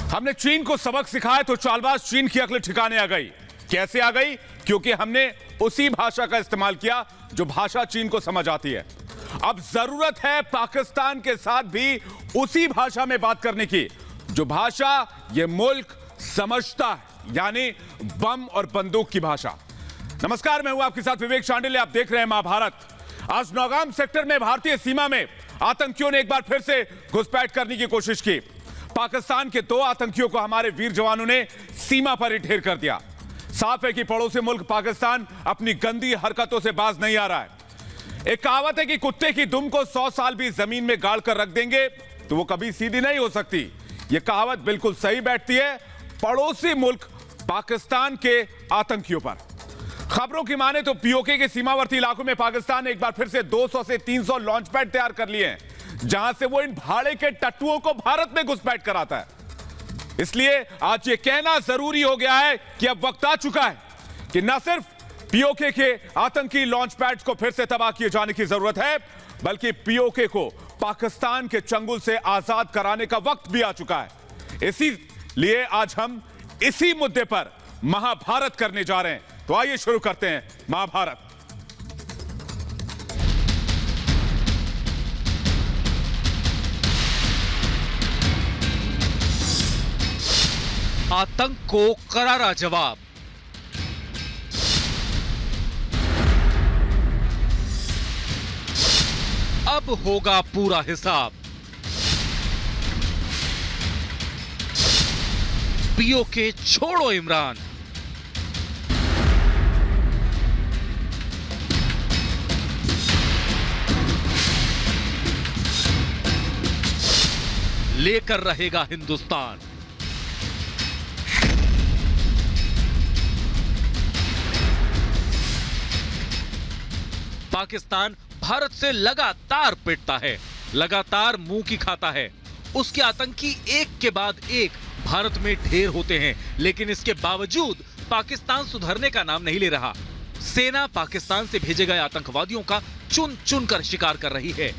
हमने चीन को सबक सिखाया तो चालबाज चीन की अक्ल ठिकाने आ गई। कैसे आ गई? क्योंकि हमने उसी भाषा का इस्तेमाल किया जो भाषा चीन को समझ आती है। अब जरूरत है पाकिस्तान के साथ भी उसी भाषा में बात करने की जो भाषा यह मुल्क समझता है, यानी बम और बंदूक की भाषा। नमस्कार, मैं हूं आपके साथ विवेक शांडिल्य। आप देख रहे हैं महाभारत। आज नौगाम सेक्टर में भारतीय सीमा में आतंकियों ने एक बार फिर से घुसपैठ करने की कोशिश की। पाकिस्तान के 2 आतंकियों को हमारे वीर जवानों ने सीमा पर ही ढेर कर दिया। साफ है कि पड़ोसी मुल्क पाकिस्तान अपनी गंदी हरकतों से बाज नहीं आ रहा है। एक कहावत है कि कुत्ते की दुम को 100 साल भी जमीन में गाड़ कर रख देंगे तो वो कभी सीधी नहीं हो सकती। यह कहावत बिल्कुल सही बैठती है पड़ोसी मुल्क पाकिस्तान के आतंकियों पर। खबरों की माने तो पीओके के सीमावर्ती इलाकों में पाकिस्तान ने एक बार फिर से 200 से 300 लॉन्च पैड तैयार कर लिए हैं, जहां से वो इन भाड़े के टट्टुओं को भारत में घुसपैठ कराता है। इसलिए आज ये कहना जरूरी हो गया है कि अब वक्त आ चुका है कि न सिर्फ पीओके के आतंकी लॉन्च पैड्स को फिर से तबाह किए जाने की जरूरत है, बल्कि पीओके को पाकिस्तान के चंगुल से आजाद कराने का वक्त भी आ चुका है। इसीलिए आज हम इसी मुद्दे पर महाभारत करने जा रहे हैं। तो आइए शुरू करते हैं महाभारत। आतंक को करारा जवाब। अब होगा पूरा हिसाब। पीओके छोड़ो इमरान। लेकर रहेगा हिंदुस्तान। पाकिस्तान भारत से लगातार पिटता है, लगातार मुंह की खाता है। उसके आतंकी एक के बाद एक भारत में ढेर होते हैं, लेकिन इसके बावजूद पाकिस्तान सुधरने का नाम नहीं ले रहा। सेना पाकिस्तान से भेजे गए आतंकवादियों का चुन चुन कर शिकार कर रही है,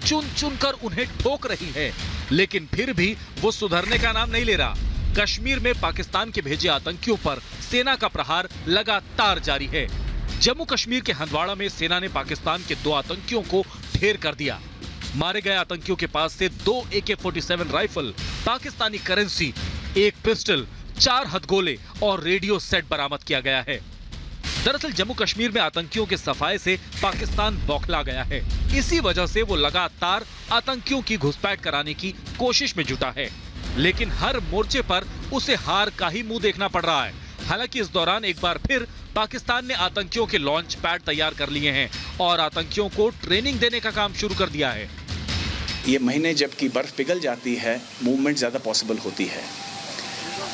चुन चुन कर उन्हें ठोक रही है, लेकिन फिर भी वो सुधरने का नाम नहीं ले रहा। कश्मीर में पाकिस्तान के भेजे आतंकियों पर सेना का प्रहार लगातार जारी है। जम्मू कश्मीर के हंदवाड़ा में सेना ने पाकिस्तान के 2 आतंकियों को ढेर कर दिया। मारे गए आतंकियों के पास से 2 AK-47 rifle, Pakistani currency, 1 pistol, 4 हथगोले और रेडियो सेट बरामद किया गया है। दरअसल जम्मू कश्मीर में आतंकियों के सफाये से पाकिस्तान बौखला गया है। इसी वजह से वो लगातार आतंकियों की घुसपैठ कराने की कोशिश में जुटा है, लेकिन हर मोर्चे पर उसे हार का ही मुंह देखना पड़ रहा है। हालांकि इस दौरान एक बार फिर पाकिस्तान ने आतंकियों के लॉन्च पैड तैयार कर लिए हैं और आतंकियों को ट्रेनिंग देने का काम शुरू कर दिया है। ये महीने जबकि बर्फ पिघल जाती है, मूवमेंट ज़्यादा पॉसिबल होती है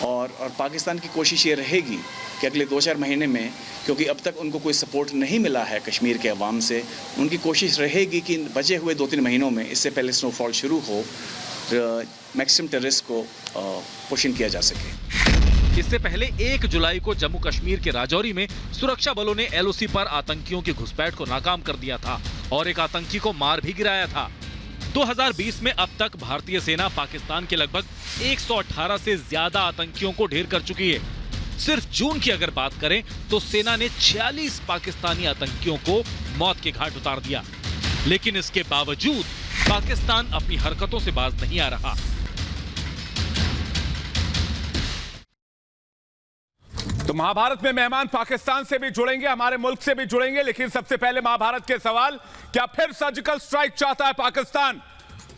और पाकिस्तान की कोशिश ये रहेगी कि अगले 2-4 महीने में, क्योंकि अब तक उनको कोई सपोर्ट नहीं मिला है कश्मीर के अवाम से, उनकी कोशिश रहेगी कि बचे हुए 2-3 महीनों में, इससे पहले स्नोफॉल शुरू हो, मैक्सिमम टेररिस्ट को पुश इन किया जा सके। इससे पहले 1 जुलाई को जम्मू कश्मीर के राजौरी में सुरक्षा बलों ने LOC पर आतंकियों की घुसपैठ को नाकाम कर दिया था और एक आतंकी को मार भी गिराया था। 2020 में अब तक भारतीय सेना पाकिस्तान के लगभग 118 से ज्यादा आतंकियों को ढेर कर चुकी है। सिर्फ जून की अगर बात करें तो सेना ने 46 पाकिस्तानी आतंकियों को मौत के घाट उतार दिया, लेकिन इसके बावजूद पाकिस्तान अपनी हरकतों से बाज नहीं आ रहा। तो महाभारत में मेहमान पाकिस्तान से भी जुड़ेंगे, हमारे मुल्क से भी जुड़ेंगे, लेकिन सबसे पहले महाभारत के सवाल, क्या फिर सर्जिकल स्ट्राइक चाहता है पाकिस्तान?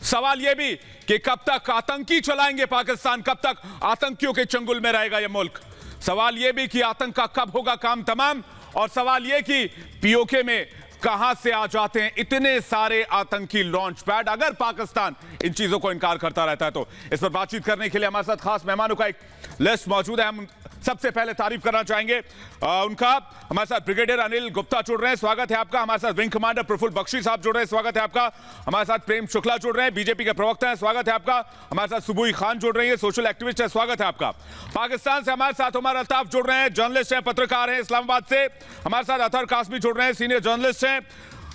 सवाल यह भी कि कब तक आतंकी चलाएंगे पाकिस्तान, कब तक आतंकियों के चंगुल में रहेगा यह मुल्क? सवाल यह भी कि आतंक का कब होगा काम तमाम, और सवाल यह कि पीओके में कहां से आ जाते हैं इतने सारे आतंकी लॉन्च पैड अगर पाकिस्तान इन चीजों को इनकार करता रहता है। तो इस पर बातचीत करने के लिए हमारे साथ खास मेहमानों का एक लिस्ट मौजूद है। हम सबसे पहले तारीफ करना चाहेंगे उनका। हमारे साथ ब्रिगेडियर अनिल गुप्ता जुड़ रहे हैं, स्वागत है आपका। हमारे साथ विंग कमांडर प्रफुल्ल बख्शी साहब जुड़ रहे हैं, स्वागत है आपका। हमारे साथ प्रेम शुक्ला जुड़ रहे हैं, बीजेपी के प्रवक्ता हैं, स्वागत है आपका। हमारे साथ सुबुई खान जुड़ रही है, सोशल एक्टिविस्ट है, स्वागत है आपका। पाकिस्तान से हमारे साथ उमर अल्ताफ जुड़ रहे हैं, जर्नलिस्ट हैं, पत्रकार हैं इस्लामाबाद से। हमारे साथ अतहर कासमी जुड़ रहे हैं, सीनियर जर्नलिस्ट हैं।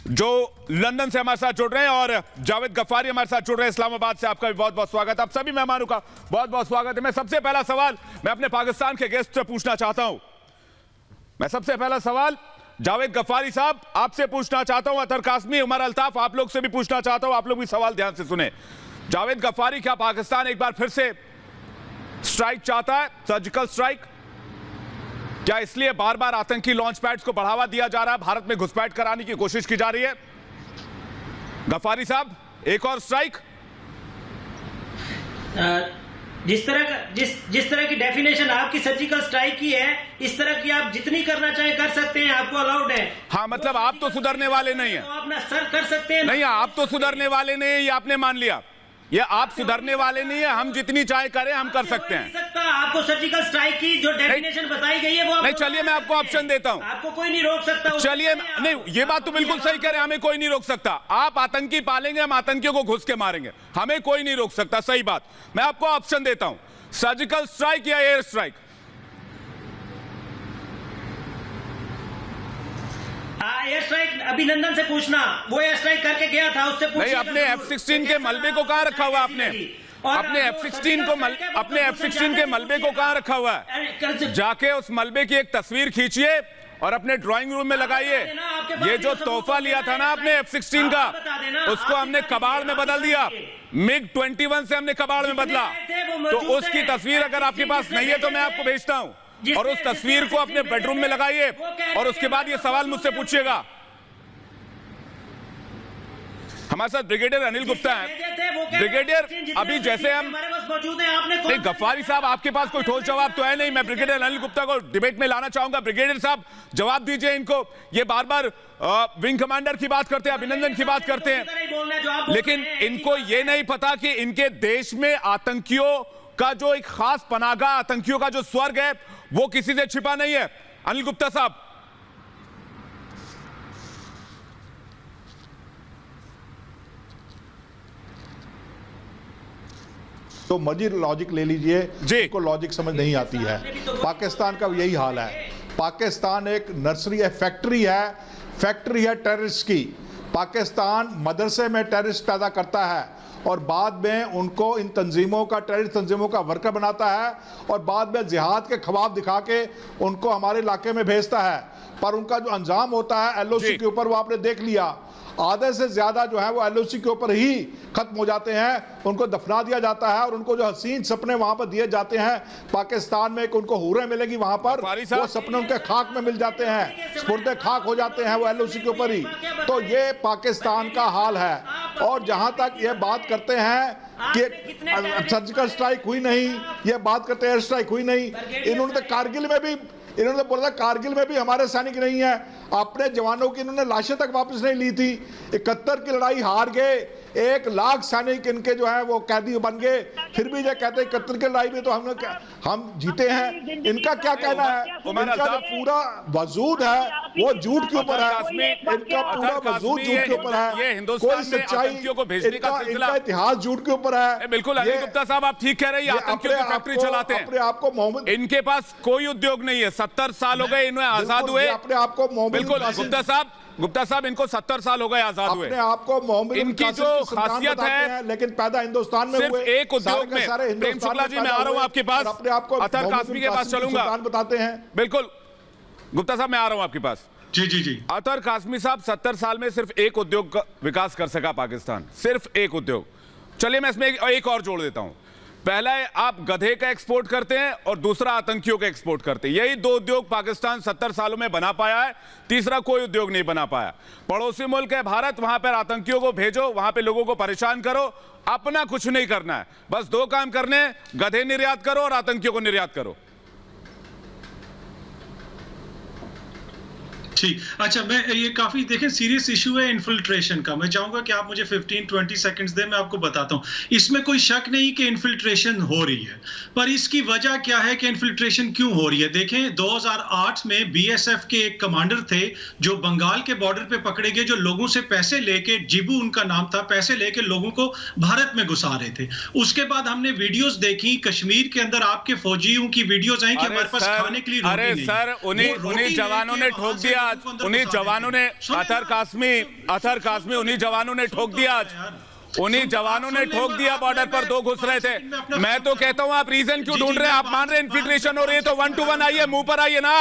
जो लंदन से हमारे साथ जुड़ रहे हैं, और जावेद गफ्फारी हमारे साथ जुड़ रहे हैं इस्लामाबाद से। आपका भी बहुत बहुत स्वागत। आप सभी मेहमानों का बहुत बहुत स्वागत है। मैं सबसे पहला सवाल मैं अपने पाकिस्तान के गेस्ट से पूछना चाहता हूं। मैं सबसे पहला सवाल जावेद गफ्फारी साहब आपसे पूछना चाहता हूं, अतर कासमी, उमर अल्ताफ, आप लोग से भी पूछना चाहता हूं। आप लोग भी सवाल ध्यान से सुने। जावेद गफ्फारी, क्या पाकिस्तान एक बार फिर से स्ट्राइक चाहता है, सर्जिकल स्ट्राइक? क्या इसलिए बार बार आतंकी लॉन्च पैड्स को बढ़ावा दिया जा रहा है, भारत में घुसपैठ कराने की कोशिश की जा रही है? गफ्फारी साहब, एक और स्ट्राइक? जिस तरह की डेफिनेशन आपकी सर्जिकल स्ट्राइक की है, इस तरह की आप जितनी करना चाहें कर सकते हैं, आपको अलाउड है। हाँ, मतलब आप तो सुधरने वाले नहीं है। तो आप ना सर कर सकते हैं। नहीं, आप तो सुधरने वाले नहीं है, ये आपने मान लिया। ये आप सुधरने वाले नहीं है, हम जितनी चाहे करें हम कर सकते हैं। आपको सर्जिकल स्ट्राइक की जो डेफिनेशन बताई गई है वो नहीं, चलिए मैं आपको ऑप्शन देता हूं। आपको कोई नहीं रोक सकता। चलिए, नहीं, ये बात तो बिल्कुल सही कह रहे हैं, हमें कोई नहीं रोक सकता। आप आतंकी पालेंगे, हम आतंकियों को घुस के मारेंगे, हमें कोई नहीं रोक सकता। सही बात। मैं आपको ऑप्शन देता हूं, सर्जिकल स्ट्राइक या एयर स्ट्राइक? एयर स्ट्राइक अभी लंदन से पूछना, वो एयर स्ट्राइक करके गया था, उससे नहीं, अपने F-16 के मलबे को कहां रखा हुआ आपने? अपने F-16 के मलबे को कहां रखा हुआ है? जाके उस मलबे की एक तस्वीर खींचिए और अपने ड्राइंग रूम में लगाइए। ये जो तोहफा लिया था ना आपने F-16 का, उसको हमने कबाड़ में बदल दिया। MiG-21 से हमने कबाड़ में बदला। तो उसकी तस्वीर अगर आपके पास नहीं है तो मैं आपको भेजता हूं, और उस तस्वीर को अपने बेडरूम में लगाइए, और उसके बाद ये सवाल मुझसे पूछिएगा। हमारे साथ ब्रिगेडियर अनिल गुप्ता है। ब्रिगेडियर, अभी जैसे हम नहीं, गफ्फारी साहब आपके पास कोई ठोस जवाब तो है नहीं। मैं ब्रिगेडियर अनिल गुप्ता को डिबेट में लाना चाहूंगा। ब्रिगेडियर साहब, जवाब दीजिए इनको। ये बार बार विंग कमांडर की बात करते हैं, अभिनंदन की बात करते हैं, लेकिन इनको ये नहीं पता कि इनके देश में आतंकियों का जो एक खास पनागा, आतंकियों का जो स्वर्ग है, वो किसी से छिपा नहीं है। अनिल गुप्ता साहब। तो मर्जी लॉजिक ले लीजिए जी, को लॉजिक समझ नहीं आती है। पाकिस्तान का यही हाल है। पाकिस्तान एक नर्सरी है, फैक्ट्री है टेररिस्ट की। पाकिस्तान मदरसे में टेररिस्ट पैदा करता है और बाद में उनको इन तंजीमों का, टेररिस्ट तंजीमों का वर्कर बनाता है, और बाद में जिहाद के ख्वाब दिखा के उनको हमारे इलाके में भेजता है। पर उनका जो अंजाम होता है LOC के ऊपर, वो आपने देख लिया। आधे से ज्यादा जो है वो LOC के ऊपर ही खत्म हो जाते हैं। उनको दफना दिया जाता है और उनको जो हसीन सपने वहां पर दिए जाते हैं, पाकिस्तान में एक उनको हूरें मिलेगी वहां पर, वो सपने उनके खाक में मिल जाते हैं, स्पुर्दे खाक हो जाते हैं वो LOC के ऊपर ही। तो ये पाकिस्तान का हाल है। और जहां तक ये बात करते हैं कि सर्जिकल स्ट्राइक हुई नहीं, ये बात करते हैं एयर स्ट्राइक हुई नहीं, इन्होंने तो कारगिल में भी इन्होंने बोला कारगिल में भी हमारे सैनिक नहीं है। अपने जवानों की इन्होंने लाशें तक वापस नहीं ली थी। 71 की लड़ाई हार गए, 1 लाख सैनिक इनके जो है वो कैदी बन गए, फिर भी ये कहते हैं 71 की लड़ाई में तो हम जीते हैं। इनका क्या कहना है? इनका जो पूरा वजूद है वो झूठ के ऊपर है। इनका पूरा वजूद झूठ के ऊपर है, कोई सच्चाई, इनका इतिहास झूठ के ऊपर है। बिल्कुल अनिल गुप्ता साहब, आप ठीक कह रहे हैं, आतंकियों की फैक्ट्री चलाते हैं। अपने आपको मोहम्मद, इनके पास कोई उद्योग नहीं है। 70 साल हो गए इन्हें आजाद हुए। अपने आपको बिल्कुल गुप्ता साहब इनको 70 साल हो गए आजाद हुए। अपने आपको मोहम्मद इनकी जो खासियत है, लेकिन पैदा हिंदुस्तान में हुए, एक उद्योग में। प्रेम शुक्ला जी, मैं आ रहा हूं आपके पास, अपने आपको अतर कासमी के पास चलूंगा, बताते हैं। बिल्कुल गुप्ता साहब, मैं आ रहा हूं आपके पास। जी। अतर कासमी साहब, 70 साल में सिर्फ एक उद्योग का विकास कर सका पाकिस्तान, सिर्फ एक उद्योग। चलिए मैं इसमें एक और जोड़ देता हूं। पहला है आप गधे का एक्सपोर्ट करते हैं और दूसरा आतंकियों का एक्सपोर्ट करते हैं। यही 2 उद्योग पाकिस्तान 70 सालों में बना पाया है, तीसरा कोई उद्योग नहीं बना पाया। पड़ोसी मुल्क है भारत, वहां पर आतंकियों को भेजो, वहां पे लोगों को परेशान करो, अपना कुछ नहीं करना है। बस 2 काम करने हैं, गधे निर्यात करो और आतंकियों को निर्यात करो। ठीक, अच्छा, मैं ये काफी देखें सीरियस इशू है इन्फिल्ट्रेशन का। मैं चाहूंगा कि आप मुझे 15-20 सेकंड्स दें, मैं आपको बताता हूं। इसमें कोई शक नहीं कि इन्फिल्ट्रेशन हो रही है, पर इसकी वजह क्या है कि इन्फिल्ट्रेशन क्यों हो रही है? देखें, 2008 में BSF के एक कमांडर थे जो बंगाल के बॉर्डर पे पकड़े गए, जो लोगों से पैसे लेके, जिबू उनका नाम था, पैसे लेके लोगों को भारत में घुसा रहे थे। उसके बाद हमने वीडियोस देखी, कश्मीर के अंदर आपके फौजियों की वीडियोस आई कि हमारे पास खाने के लिए रोटी नहीं। अरे सर, उन्हीं जवानों ने ठोक दिया आज उन्हीं जवानों ने अतर कासमी उन्हीं जवानों ने ठोक दिया। आज उन्हीं जवानों ने ठोक दिया, बॉर्डर पर 2 घुस रहे थे। मैं तो कहता हूं आप रीजन क्यों ढूंढ रहे हैं? आप मान रहे हैं इन्फिल्ट्रेशन हो रही है तो 1 to 1 आइए, मुंह पर आइए ना,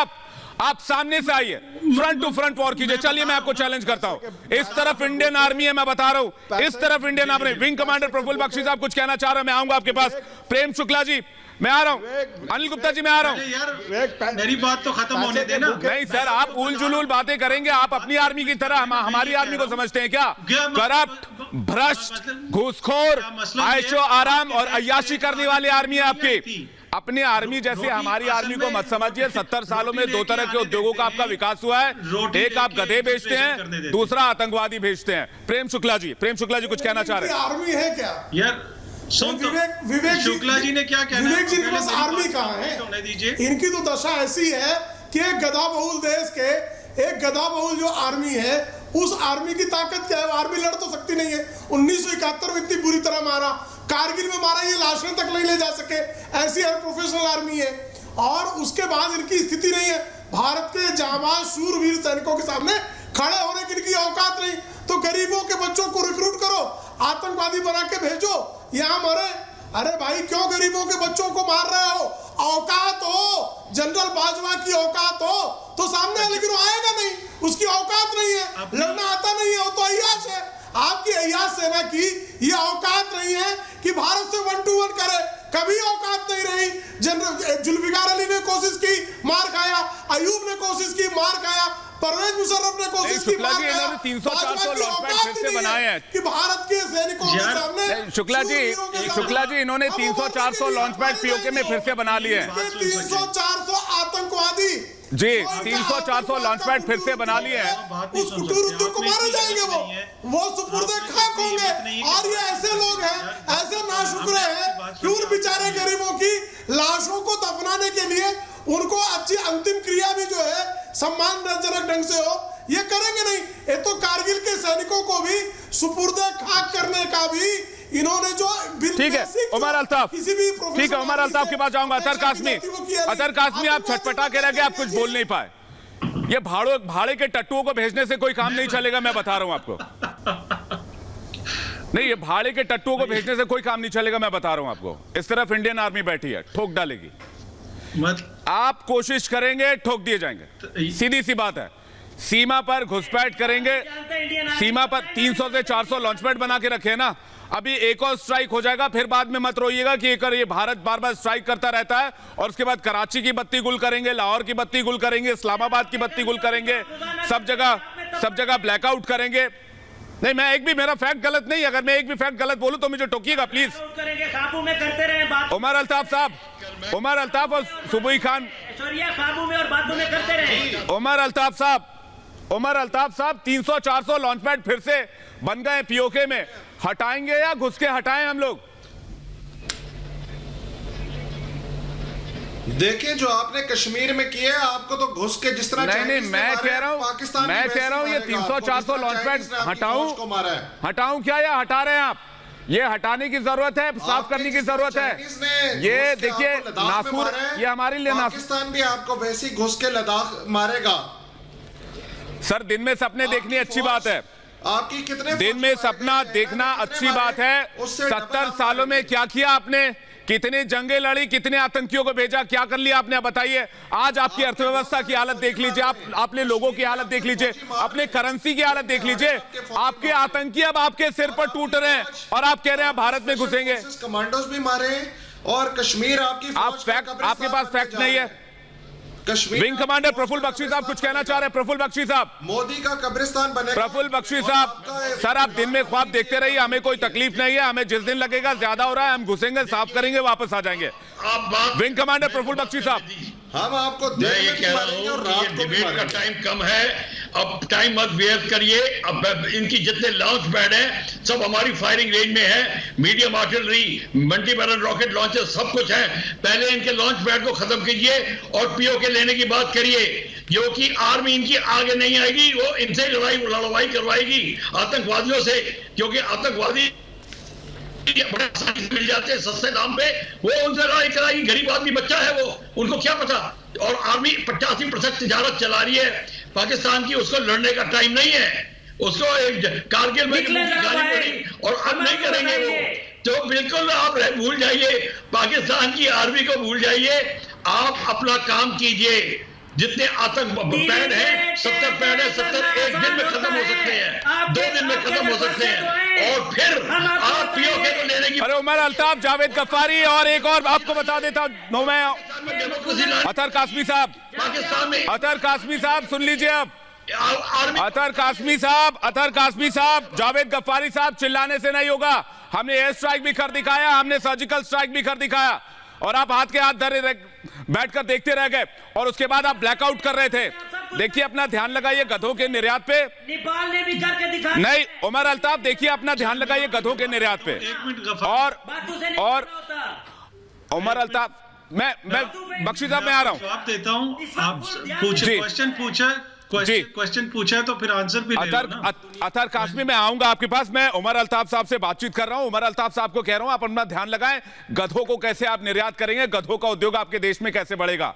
आप सामने से आइए, फ्रंट टू फ्रंट वॉर कीजिए। चलिए मैं आपको चैलेंज करता हूं। इस तरफ इंडियन आर्मी है, मैं बता रहा हूं, इस तरफ Indian Army. Wing commander Praful Bakshi साहब कुछ कहना चाह रहे हैं, मैं आऊंगा आपके पास। प्रेम शुक्ला जी मैं आ रहा हूं, अनिल गुप्ता जी मैं आ रहा हूं। यार मेरी बात तो खत्म होने देना। नहीं सर, आप उल जुलूल बातें करेंगे, आप अपनी आर्मी की तरह हमारी आर्मी को समझते हैं क्या? करप्ट, भ्रष्ट, घूसखोर, आयशो आराम और अय्याशी करने वाली आर्मी है आपकी। अपनी आर्मी जैसे हमारी आर्मी को मत समझिए। 70 सालों में 2 तरह के उद्योगों का आपका विकास हुआ है। एक आप गधे बेचते हैं, दूसरा आतंकवादी भेजते हैं। प्रेम शुक्ला जी कुछ कहना चाह रहे हैं? आर्मी है क्या यार? विवेक शुक्ला जी ने क्या कहना? विवेक जी के पास आर्मी कहाँ है? इनकी तो दशा ऐसी है कि एक गधा बहुल देश के एक गधा बहुल जो आर्मी है, उस आर्मी की ताकत क्या है? आर्मी लड़ तो सकती नहीं है। 1971 में इतनी बुरी तरह मारा, कारगिल में मारा, ये लाशें तक नहीं ले जा सके, ऐसी अनप्रोफेशनल आर्मी है। और उसके बाद इनकी स्थिति नहीं है भारत के जांबाज शूरवीर सैनिकों के सामने खड़े होने की इनकी औकात नहीं। तो गरीबों के बच्चों को रिक्रूट करो, आतंकवादी बना के भेजो, यहाँ मरे। अरे भाई क्यों गरीबों के बच्चों को मार रहे हो? औकात हो, जनरल बाजवा की औकात हो तो सामने है, लेकिन वो आएगा नहीं, उसकी औकात नहीं है, लड़ना आता नहीं है, वो तो अय्याश है। आपकी अय्याश सेना की ये औकात नहीं है कि भारत से 1 to 1 करे, कभी औकात नहीं रही। जनरल जुल्फिकार अली ने कोशिश की, मार खाया, अयूब ने कोशिश की, मार खाया, परवेज मुशर्रफ ने कोशिश की, मार खाया। 300-400 लॉन्च पैड फिर से बनाए हैं कि भारत के सैनिकों के सामने। शुक्ला जी इन्होंने 300-400 लॉन्च पैड पीओके में फिर से बना लिए हैं। 300-400 आतंकवादी जी, 300-400 लॉन्च पैड फिर से बना लिए हैं। उस कुटूर उद्योग को मारे जाएंगे, वो सुपुर्दे खाक होंगे। और ये ऐसे लोग हैं, ऐसे नाशुक्र हैं कि उन बेचारे गरीबों की लाशों को दफनाने के लिए उनको अच्छी अंतिम क्रिया भी जो है सम्मानजनक ढंग से हो, ये करेंगे नहीं। ये तो कारगिल के सैनिकों को भी सुपुर्दे खाक करने का भी इन्होंने जो ठीक है। उमर अल्ताफ, ठीक है, उमर अल्ताफ के पास जाऊंगा। अतर कासमी आप छटपटा के रह गए, आप कुछ बोल नहीं पाए। ये भाड़े के टट्टुओं को भेजने से कोई काम नहीं चलेगा, मैं बता रहा हूं आपको। नहीं, ये भाड़े के टट्टुओं को भेजने से कोई काम नहीं चलेगा, मैं बता रहा हूं आपको। इस तरफ इंडियन आर्मी बैठी है, ठोक डालेगी। आप कोशिश करेंगे, ठोक दिए जाएंगे। सीधी सी बात है। सीमा पर घुसपैठ करेंगे, सीमा पर 300 से 400 लॉन्च पैड बना के रखे ना। अभी एक और स्ट्राइक हो जाएगा, फिर बाद में मत रोइएगा कि ये भारत बार बार स्ट्राइक करता रहता है। और उसके बाद कराची की बत्ती गुल करेंगे, लाहौर की बत्ती गुल करेंगे, इस्लामाबाद की बत्ती गुल करेंगे, सब जगह ब्लैकआउट करेंगे। नहीं, मैं एक भी, मेरा फैक्ट गलत नहीं, अगर मैं एक भी फैक्ट गलत बोलूं तो मुझे टोकिएगा प्लीज। उमर अल्ताफ साहब, उमर अल्ताफ और सुबुई खान, उमर अल्ताफ साहब 300-400 लॉन्च पैड फिर से बन गए पीओके में। हटाएंगे या घुस के हटाएं हम लोग? देखिए जो आपने कश्मीर में किया है, आपको तो घुस के जिस तरह नहीं, मैं कह रहा हूं ये 300-400 लॉन्च पैड हटाऊं क्या, या हटा रहे हैं आप? ये हटाने की जरूरत है, साफ करने की जरूरत है। ये देखिए नासूर, ये हमारे लिए पाकिस्तान भी आपको वैसे ही घुस के लद्दाख मारेगा। सर, दिन में सपने देखनी अच्छी बात है, आपकी कितने दिन में सपना देखना अच्छी बात है। 70 सालों में क्या किया आपने? कितनी जंगें लड़ी, कितने आतंकियों को भेजा, क्या कर लिया आपने? बताइए। आज आपकी अर्थव्यवस्था की हालत देख लीजिए, आपने लोगों की हालत देख लीजिए, अपने करेंसी की हालत देख लीजिए। आपके आतंकी अब आपके सिर पर टूट रहे हैं और आप कह रहे हैं भारत में घुसेंगे। कमांडोज भी मारे और कश्मीर आपकी आपके पास फैक्ट नहीं है। विंग कमांडर प्रफुल्ल बख्शी साहब कुछ कहना चाह रहे हैं। प्रफुल्ल बख्शी साहब, मोदी का कब्रिस्तान बनेगा। प्रफुल्ल बख्शी साहब, सर आप दिन में ख्वाब देखते रहिए, हमें कोई तकलीफ नहीं है। हमें जिस दिन लगेगा ज्यादा हो रहा है, हम घुसेंगे, साफ करेंगे, वापस आ जाएंगे। विंग कमांडर प्रफुल्ल बख्शी साहब, हम आपको मैं ये कह रहा हूँ ये डिबेट का टाइम कम है, अब टाइम मत वेस्ट करिए। अब इनकी जितने लॉन्च पैड हैं सब हमारी फायरिंग रेंज में है, medium artillery, multi barrel rocket launcher सब कुछ है। पहले इनके लॉन्च पैड को खत्म कीजिए और पीओके लेने की बात करिए। जो कि आर्मी इनकी आगे नहीं आएगी, वो इनसे लड़ाई करवाएगी आतंकवादियों से, क्योंकि आतंकवादी बड़े मिल जाते हैं सस्ते दाम पे, वो उनसे लड़ाई कराएगी। गरीब आदमी बच्चा है वो, उनको क्या पता। और आर्मी 85% तिजारत चला रही है, पाकिस्तान की उसको लड़ने का टाइम नहीं है, उसको कारगिल में गाली पड़ी और अब नहीं करेंगे वो। तो बिल्कुल आप भूल जाइए, पाकिस्तान की आर्मी को भूल जाइए, आप अपना काम कीजिए। जितने आतंक पैड हैं, 70 पैड है, 70 एक दिन में खत्म हो सकते हैं, 2 दिन में खत्म हो सकते हैं, और फिर आप पीओके को लेने की। अरे उमर अल्ताफ, जावेद गफ्फारी और एक और आपको बता देता हूं मैं, अतर कासमी साहब, पाकिस्तान में अतर कासमी साहब सुन लीजिए अब, अतर कासमी साहब, जावेद गफ्फारी साहब, चिल्लाने से नहीं होगा। हमने एयर स्ट्राइक भी कर दिखाया, हमने सर्जिकल स्ट्राइक भी कर दिखाया, और आप हाथ के हाथ धरे बैठकर देखते रह गए, और उसके बाद आप ब्लैकआउट कर रहे थे। देखिए अपना ध्यान लगाइए गधों के निर्यात पे। नेपाल ने भी करके दिखा। नहीं उमर अल्ताफ, देखिए अपना ध्यान लगाइए गधों के निर्यात पे। और उमर अल्ताफ, मैं बख्शी साहब मैं आ रहा हूं, जवाब देता हूं। आप पूछे, क्वेश्चन पूछा है तो फिर आंसर भी ले लो ना। अतर कासमी मैं आऊंगा आपके पास, मैं उमर अल्ताफ साहब से बातचीत कर रहा हूं। उमर अल्ताफ साहब को कह रहा हूं आप अपना ध्यान लगाएं, गधों को कैसे आप निर्यात करेंगे, गधों का उद्योग आपके देश में कैसे बढ़ेगा,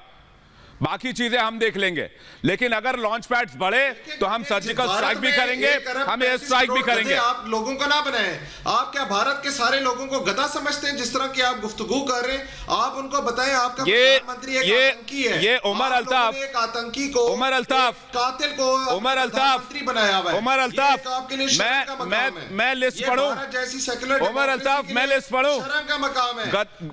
बाकी चीजें हम देख लेंगे। लेकिन अगर लॉन्च पैड्स बढ़े तो हम सर्जिकल स्ट्राइक भी करेंगे, हम एयर स्ट्राइक भी करेंगे। आप लोगों को ना बनाएं। आप क्या भारत के सारे लोगों को गधा समझते हैं? जिस तरह की आप गुफ्तगू कर रहे हैं, आप उनको बताएं आपका प्रधानमंत्री एक आतंकी है। ये उमर अल्ताफ, एक आतंकी को, उमर अल्ताफ, कातिल को उमर अल्ताफ बनाया हुआ है। उमर अल्ताफ, मैं लिस्ट पढ़ूं, जैसी सेकुलर उमर अल्ताफ मैं लिस्ट पढ़ूं, का मकाम है।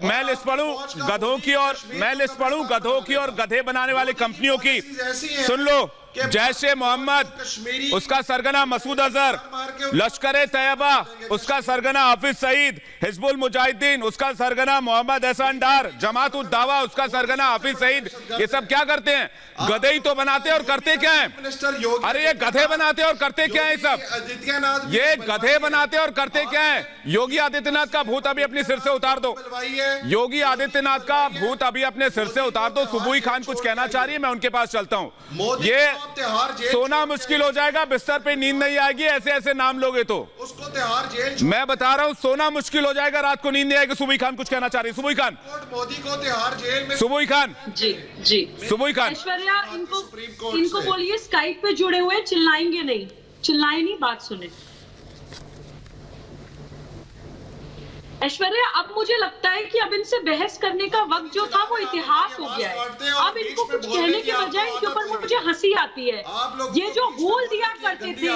मैं लिस्ट पढ़ूं गधों की, और मैं लिस्ट पढ़ूं गधों की और गधे बनाने वाली कंपनियों की। सुन लो, जैशे मोहम्मद उसका सरगना मसूद अजहर, लश्कर तैयबा उसका सरगना हाफिज सईद, हिजबुल मुजाहिदीन उसका सरगना मोहम्मद एहसान डार, जमात उद दावा उसका सरगना हाफिज सईद। ये सब क्या करते हैं? गधे ही तो बनाते और करते क्या है? अरे ये गधे बनाते और करते क्या है? सब ये गधे बनाते और करते क्या है? योगी आदित्यनाथ का भूत अभी अपने सिर से उतार दो, योगी आदित्यनाथ का भूत अभी अपने सिर से उतार दो। सुबुई खान कुछ कहना चाह रही है, मैं उनके पास चलता हूं। ये सोना मुश्किल हो जाएगा, बिस्तर पे नींद नहीं आएगी ऐसे ऐसे नाम लोगे तो। उसको तिहाड़ जेल, मैं बता रहा हूं सोना मुश्किल हो जाएगा, रात को नींद नहीं आएगी। सुबुई खान कुछ कहना चाह रही है। सुबुई खान, मोदी को तिहाड़ जेल में। सुबुई खान जी सुबुई खान, ऐश्वर्या इनको बोलिए स्काइप पे जुड़े हुए, चिल्लाएंगे नहीं, चिल्लाए नहीं, बात सुने। ऐश्वर्या, अब मुझे लगता है कि अब इनसे बहस करने का वक्त जो था वो इतिहास हो गया है। अब इनको कुछ कहने के बजाय इनके ऊपर मुझे हंसी आती है। ये जो हूल दिया करते थे,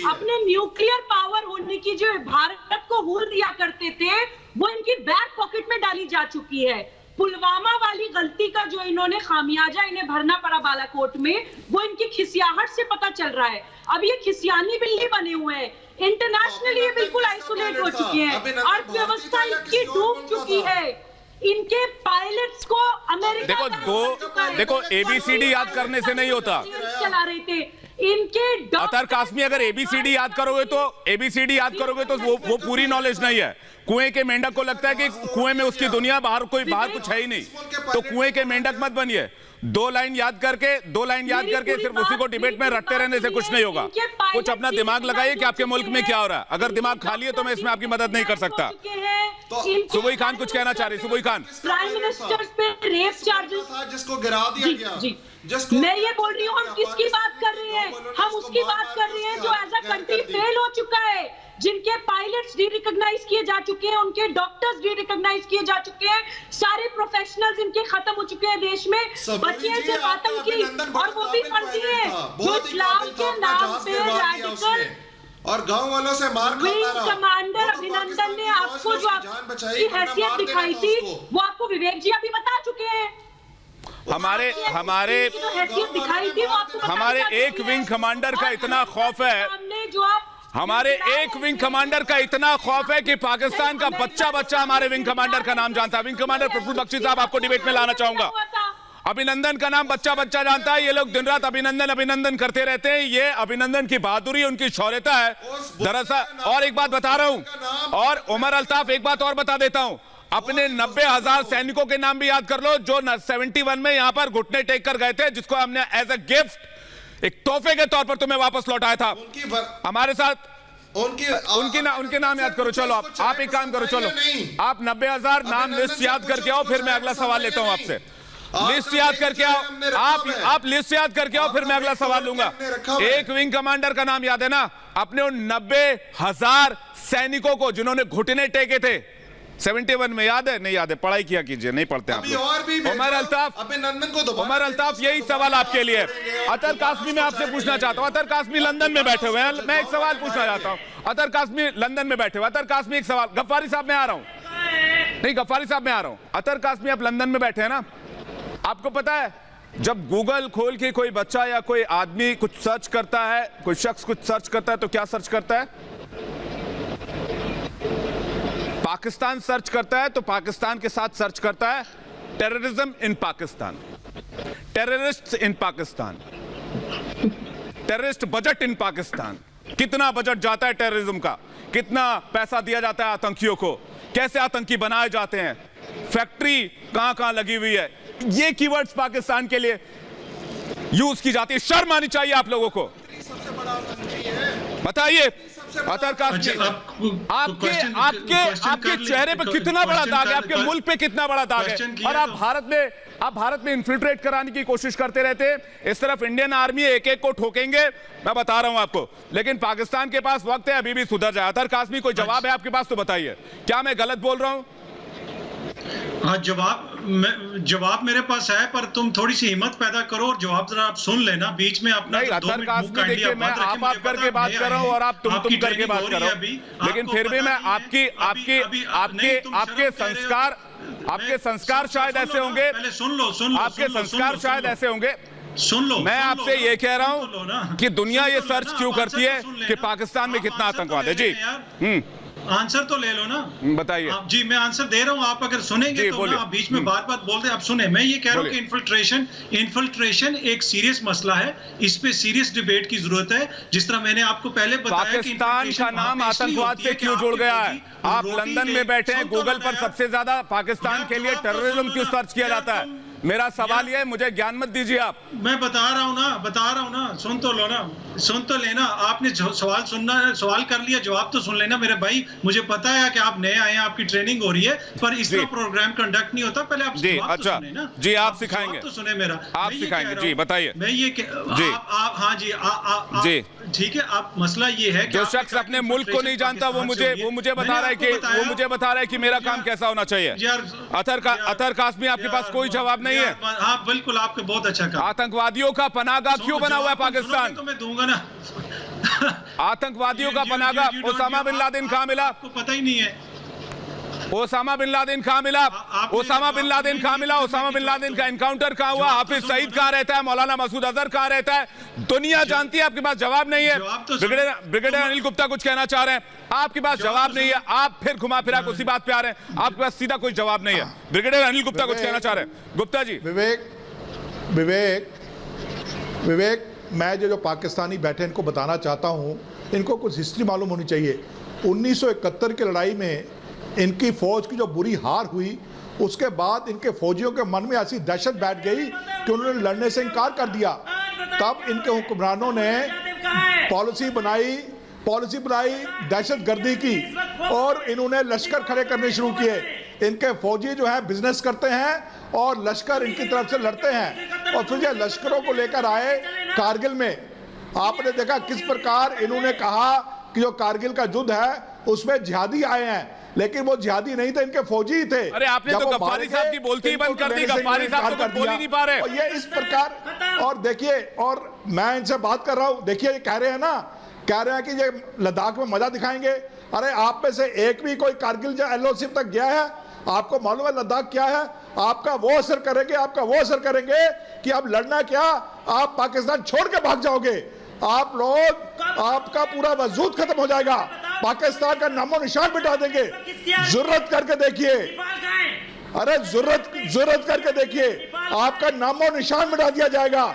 अपने न्यूक्लियर पावर होने की जो भारत को हूल दिया करते थे, वो इनकी बैक पॉकेट में डाली जा चुकी है। पुलवामा वाली गलती का जो इन्होंने खामियाजा इन्हें भरना पड़ा बालाकोट में, वो इनकी खिसियाहट से पता चल रहा है। अब ये खिसियानी बिल्ली बने हुए हैं, इंटरनेशनली ये बिल्कुल आइसोलेट हो चुके हैं, अर्थव्यवस्था इनकी डूब चुकी है। इनके पायलट्स को अमेरिका देखो एबीसीडी याद करने से नहीं होता। चला रहे थे इनके अतर कासमी, अगर एबीसीडी याद करोगे तो वो पूरी नॉलेज नहीं है। कुएं के मेंढक को लगता है कि कुएं में उसकी दुनिया, बाहर कुछ है ही नहीं, तो कुएं के मेंढक मत बनिए। 2 लाइन याद करके सिर्फ उसी को डिबेट में रटते रहने से कुछ नहीं होगा। कुछ अपना दिमाग लगाइए कि आपके मुल्क में क्या हो रहा है। अगर दिमाग खाली है तो मैं इसमें आपकी मदद नहीं कर सकता। सुबुई खान कुछ कहना चाह रही। सुबुई खान, प्राइम मिनिस्टर पे रेप चार्जेस जिसको गिरा दिया गया, मैं ये बोल रही हूँ, हम किसकी बात कर रहे हैं? हम उसकी बात कर रहे हैं जो एज अ कंट्री फेल हो चुका है, जिनके पायलट्स डी रिकॉग्नाइज किए जा चुके हैं, उनके डॉक्टर्स डी रिकॉग्नाइज किए जा चुके हैं, सारे प्रोफेशनल्स इनके खत्म हो चुके हैं देश में। बचे हैं सिर्फ आतंकी, और वो भी फर्जी है जो इस्लाम के नाम पे रैडिकल और गांव वालों से मार खाता रहा। कमांडर अभिनंदन ने आपको जो आपकी हैसियत दिखाई थी, वो आपको विवेक जी अभी बता चुके हैं। हमारे एक विंग कमांडर का इतना खौफ है, हमारे एक विंग कमांडर का इतना खौफ है कि पाकिस्तान का बच्चा हमारे विंग कमांडर का नाम जानता है। विंग कमांडर प्रफुल्ल बख्शी साहब, आपको डिबेट में लाना चाहूंगा। अभिनंदन का नाम बच्चा जानता है। ये लोग दिन रात अभिनंदन करते रहते हैं। ये अभिनंदन की बहादुरी, उनकी शौर्यता है दरअसल। और एक बात बता रहा हूं, और उमर अल्ताफ एक बात और बता देता हूं, अपने 90,000 सैनिकों के नाम भी याद कर लो जो 71 में यहां पर घुटने टेक कर गए थे, जिसको हमने एज अ गिफ्ट, एक तोहफे के तौर पर तुम्हें वापस लौटाया था। हमारे साथ उनके नाम याद करो। चलो आप एक काम करो, चलो आप 90,000 नाम लिस्ट याद करके आओ, फिर मैं अगला सवाल लेता हूं आपसे। लिस्ट याद करके आओ, आप लिस्ट याद करके आओ, फिर मैं अगला सवाल लूंगा। एक विंग कमांडर का नाम याद है ना? अपने उन 90,000 सैनिकों को जिन्होंने घुटने टेके थे 71 में, याद है? नहीं याद है? पढ़ाई किया कीजिए, नहीं पढ़ते आप लोग। उमर अल्ताफ, यही सवाल आपके लिए। अतर कासमी मैं आपसे पूछना चाहता हूं, अतर कासमी लंदन में बैठे हुए हैं, मैं एक सवाल पूछना चाहता हूं। अतर कासमी लंदन में बैठे हुए, अतर कासमी एक सवाल। गफ्फारी साहब मैं आ रहा हूं, नहीं गफ्फारी साहब मैं आ रहा हूं। अतर कासमी आप लंदन में बैठे हैं ना, आपको पता है जब गूगल खोल के कोई बच्चा या कोई आदमी कुछ सर्च करता है, कोई शख्स कुछ सर्च करता है तो क्या सर्च करता है? पाकिस्तान सर्च करता है तो पाकिस्तान के साथ सर्च करता है terrorism in Pakistan, terrorist in Pakistan, terrorist budget in Pakistan. कितना बजट जाता है टेररिज्म का, कितना पैसा दिया जाता है आतंकियों को, कैसे आतंकी बनाए जाते हैं, फैक्ट्री कहां लगी हुई है, ये कीवर्ड्स पाकिस्तान के लिए यूज की जाती है। शर्म आनी चाहिए आप लोगों को। बताइए अतर कासमी, आपके चेहरे पे कितना बड़ा दाग है, आपके मुल्क पे कितना बड़ा दाग है, और आप भारत में इन्फिल्ट्रेट कराने की कोशिश करते रहते हैं। इस तरफ इंडियन आर्मी एक एक को ठोकेंगे, मैं बता रहा हूं आपको, लेकिन पाकिस्तान के पास वक्त है, अभी भी सुधर जाए। अतर कासमी कोई जवाब है आपके पास तो बताइए, क्या मैं गलत बोल रहा हूं? हाँ, जवाब मेरे पास है, पर तुम थोड़ी सी हिम्मत पैदा करो और जवाब जरा आप सुन लेना। बीच में अपना देखिए मैं आप करके बात कर रहा हूं और आप तुम करके बात कर रहे हो, लेकिन फिर भी मैं आपके संस्कार शायद ऐसे होंगे, सुन लो आपके संस्कार शायद ऐसे होंगे। सुन लो, मैं आपसे ये कह रहा हूं कि दुनिया ये सर्च क्यों करती है कि पाकिस्तान में कितना आतंकवाद है। जी आंसर तो ले लो ना, बताइए। जी मैं आंसर दे रहा हूं, आप अगर सुनेंगे तो ना, आप बीच में बार बार बोलते हैं, आप सुने। मैं ये कह रहा हूं कि इन्फिल्ट्रेशन एक सीरियस मसला है, इस पे सीरियस डिबेट की जरूरत है। जिस तरह मैंने आपको पहले बताया कि पाकिस्तान का नाम आतंकवाद से क्यों जुड़ गया है? आप लंदन में बैठे हैं, गूगल पर सबसे ज्यादा पाकिस्तान के लिए टेररिज्म क्यों सर्च किया जाता है? मेरा सवाल ये है, मुझे ज्ञान मत दीजिए आप। मैं बता रहा हूं ना, सुन तो लो ना, सुन तो लेना। आपने सवाल कर लिया, जवाब तो सुन लेना मेरे भाई। मुझे पता है कि आप नए आए हैं, आपकी ट्रेनिंग हो रही है, पर इस तरह प्रोग्राम कंडक्ट नहीं होता। पहले आप जी अच्छा तो सुने ना। जी आप सिखाएंगे तो सुने मेरा, आप सिखाएंगे। जी बताइए। मैं ये हाँ जी ठीक है। आप मसला ये है कि जो शख्स अपने मुल्क को नहीं जानता वो मुझे बता रहा है कि मेरा काम कैसा होना चाहिए। अतर कासमी आपके पास कोई जवाब नहीं है? हाँ बिल्कुल, आपके बहुत अच्छा काम। आतंकवादियों का पनाहगाह क्यों बना हुआ है पाकिस्तान? तो मैं दूंगा ना। आतंकवादियों का पनाहगाह ओसामा बिन लादेन कहां मिला? आपको पता ही नहीं है। ओसामा बिन लादेन कहां मिला? ओसामा बिन लादेन कहां मिला? ओसामा बिन लादेन का एनकाउंटर कहां हुआ? हाफिज सईद कहां रहता है? मौलाना मसूद अजहर कहां रहता है? दुनिया जानती है, आपके पास जवाब नहीं है। ब्रिगेडियर अनिल गुप्ता कुछ कहना चाह रहे हैं, आपके पास जवाब नहीं है। आप फिर घुमा फिरा उसी बात पे आ रहे हैं, आपके पास सीधा कोई जवाब नहीं है। ब्रिगेडियर अनिल गुप्ता कुछ कहना चाह रहे हैं। गुप्ता जी। विवेक, मैं जो पाकिस्तानी बैठे इनको बताना चाहता हूं, इनको कुछ हिस्ट्री मालूम होनी चाहिए। 1971 की लड़ाई में इनकी फौज की जो बुरी हार हुई, उसके बाद इनके फौजियों के मन में ऐसी दहशत बैठ गई कि उन्होंने लड़ने से इनकार कर दिया। तब इनके हुक्मरानों ने पॉलिसी बनाई दहशतगर्दी की, और इन्होंने लश्कर खड़े करने शुरू किए। इनके फौजी जो है बिजनेस करते हैं और लश्कर इनकी तरफ से लड़ते हैं, और फिर ये लश्करों को लेकर आए कारगिल में। आपने देखा किस प्रकार इन्होंने कहा कि जो कारगिल का युद्ध है उसमें जिहादी आए हैं, लेकिन वो जिहादी नहीं थे, इनके फौजी ही थे। अरे आपने तो गफ्फारी साहब की बोलती ही बंद कर दी, गफ्फारी साहब तो बोल ही नहीं पा रहे। और ये इस प्रकार, और देखिए, और मैं इनसे बात कर रहा हूं, देखिए ये कह रहे हैं कि ये लद्दाख में मजा दिखाएंगे। अरे आप में से एक भी कोई कारगिल या LOC तक गया है? आपको मालूम है लद्दाख क्या है? आपका वो असर करेंगे कि अब लड़ना क्या, आप पाकिस्तान छोड़ के भाग जाओगे। आप लोग, आपका पूरा वजूद खत्म हो जाएगा, पाकिस्तान का नामो निशान मिटा देंगे। जरूरत करके देखिए, अरे जरूरत करके देखिए, आपका नामो निशान मिटा दिया जाएगा।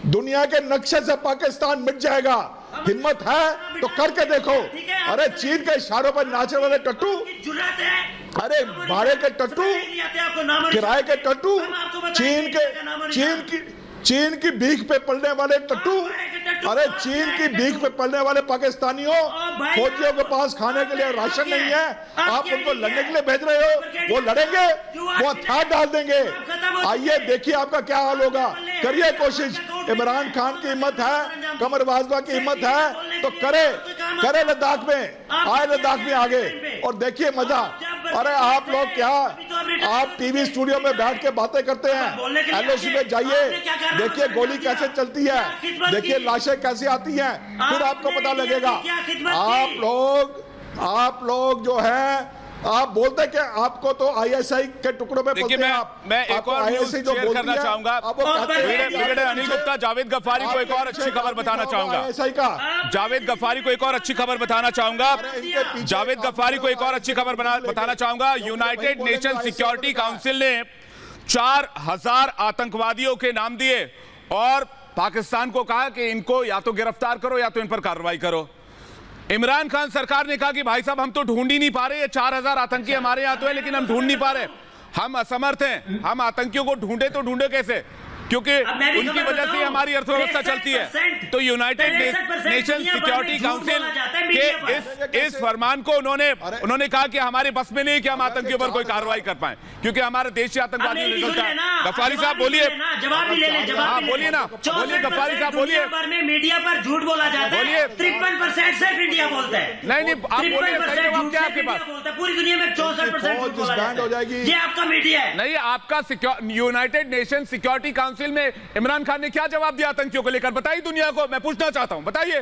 दुनिया के नक्शे से पाकिस्तान मिट जाएगा। हिम्मत है तो करके देखो। अरे चीन के इशारों पर नाचने वाले टट्टू, अरे भाड़े के टट्टू, किराए के टट्टू, चीन की भीख पे पलने वाले टट्टू, अरे चीन की भीख पे पलने वाले पाकिस्तानियों, फौजियों के पास खाने के लिए राशन नहीं है, आप उनको लड़ने के लिए भेज रहे हो। वो लड़ेंगे, वो हथियार डाल देंगे। आइए देखिए आपका क्या हाल होगा। करिए कोशिश। इमरान खान की हिम्मत है, कमर बाजवा की हिम्मत है तो करे लद्दाख में, आए लद्दाख में आगे और देखिए मजा। अरे आप लोग क्या, आप टीवी स्टूडियो में बैठ के बातें करते हैं, एलओसी में जाइए, देखिए गोली कैसे चलती है, देखिए लाशें कैसे आती हैं, फिर आपको पता लगेगा। आप लोग जो है, आप बोलते कि आपको तो आईएसआई के टुकड़ों में देखिए मैं एक और न्यूज़ शेयर करना चाहूंगा। अनिल गुप्ता, जावेद गफ्फारी को एक और अच्छी खबर बताना चाहूंगा। जावेद गफ्फारी को एक और अच्छी खबर बताना चाहूंगा। जावेद गफ्फारी को एक और अच्छी खबर बताना चाहूंगा। यूनाइटेड नेशन सिक्योरिटी काउंसिल ने 4000 आतंकवादियों के नाम दिए और पाकिस्तान को कहा कि इनको या तो गिरफ्तार करो या तो इन पर कार्रवाई करो। इमरान खान सरकार ने कहा कि भाई साहब हम तो ढूंढ ही नहीं पा रहे, ये 4000 आतंकी हमारे यहाँ तो है लेकिन हम ढूंढ नहीं पा रहे, हम असमर्थ हैं, हम आतंकियों को ढूंढे तो ढूंढे कैसे, क्योंकि उनकी वजह से हमारी अर्थव्यवस्था चलती है। तो यूनाइटेड नेशन सिक्योरिटी काउंसिल के इस फरमान को उन्होंने कहा कि हमारे बस में नहीं कि हम आतंकियों पर कोई कार्रवाई कर पाए, क्योंकि हमारे देश से आतंकवादियों ने निकलता है। गफ्फारी साहब बोलिए, जवाब भी ले लें, हाँ बोलिए ना, बोलिए गफ्फारी साहब बोलिए। मीडिया पर झूठ बोला जाता है, 53% सिर्फ इंडिया बोलता है। नहीं आप बोलिए, जवाब क्या है आपके पास? पूरी दुनिया में 64% झूठ बोला जाता है। ये आपका मीडिया है। नहीं, आपका यूनाइटेड नेशन सिक्योरिटी काउंसिल में इमरान खान ने क्या जवाब दिया आतंकियों को लेकर? बताइए दुनिया को, मैं पूछना चाहता हूं, बताइए।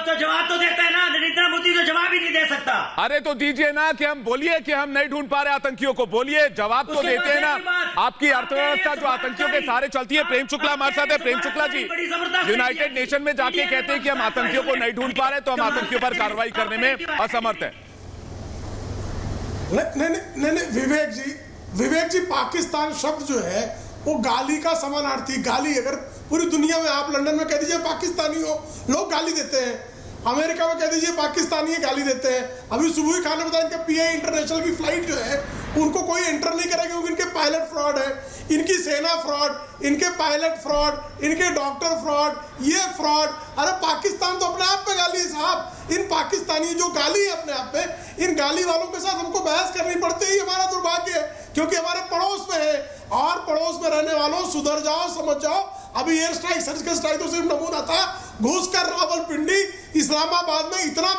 तो जवाब तो देता है ना, नरेंद्र मोदी तो जवाब ही नहीं दे सकता। अरे तो दीजिए ना, कि हम बोलिए कि हम नहीं ढूंढ पा रहे आतंकियों को, बोलिए, जवाब तो देते हैं ना। आपकी अर्थव्यवस्था जो आतंकियों के सहारे चलती है, प्रेम शुक्ला हमारे साथ है। प्रेम शुक्ला जी यूनाइटेड नेशन में जाके कहते हैं कि हम आतंकियों को नहीं ढूंढ पा रहे, तो हम आतंकियों पर कार्रवाई करने में असमर्थ है। नहीं विवेक जी, पाकिस्तान शब्द जो है वो गाली का समानार्थी। गाली अगर पूरी दुनिया में आप लंदन में कह दीजिए पाकिस्तानी हो, लोग गाली देते हैं। अमेरिका में कह दीजिए पाकिस्तानी है, गाली देते हैं। अभी सुबह ही खान ने बताया इनका पीआई इंटरनेशनल की फ्लाइट जो है उनको कोई एंटर नहीं करेगा क्योंकि इनके पायलट फ्रॉड है, इनकी सेना फ्रॉड, इनके पायलट फ्रॉड, इनके डॉक्टर फ्रॉड, ये फ्रॉड। अरे पाकिस्तान तो अपने आप पे गाली है साहब। इन पाकिस्तानी जो गाली है अपने आप पे, इन गाली वालों के साथ हमको बहस करनी पड़ती है। हमारा दुर्भाग्य है क्योंकि हमारे पड़ोस में है, और पड़ोस में रहने वालों सुधर जाओ, समझ जाओ। अभी एयर स्ट्राइक, सर्जिकल स्ट्राइक तो सिर्फ नमूना था। घुसकर रावलपिंडी, इस्लामाबाद में इतना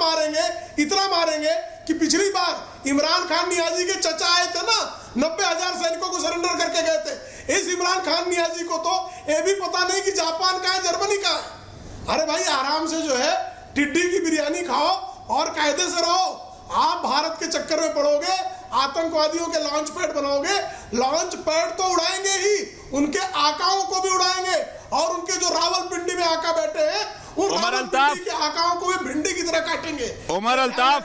मारेंगे कि पिछली बार इमरान खान नियाजी के चचा आए थे ना, 90,000 सैनिकों को सरेंडर करके गए थे। इस इमरान खान नियाजी को तो ये भी पता नहीं कि जापान का है, जर्मनी का है। अरे भाई आराम से जो है टिड्डी की बिरयानी खाओ और कायदे से रहो। आप भारत के चक्कर में पड़ोगे, आतंकवादियों के लॉन्च पैड बनाओगे। लॉन्च पैड तो उड़ाएंगे ही, उनके आकाओं को भी उड़ाएंगे, और उनके जो रावलपिंडी में आका बैठे हैं उन रावलपिंडी के आकाओं को भी भिंडी की तरह काटेंगे। उमर अल्ताफ,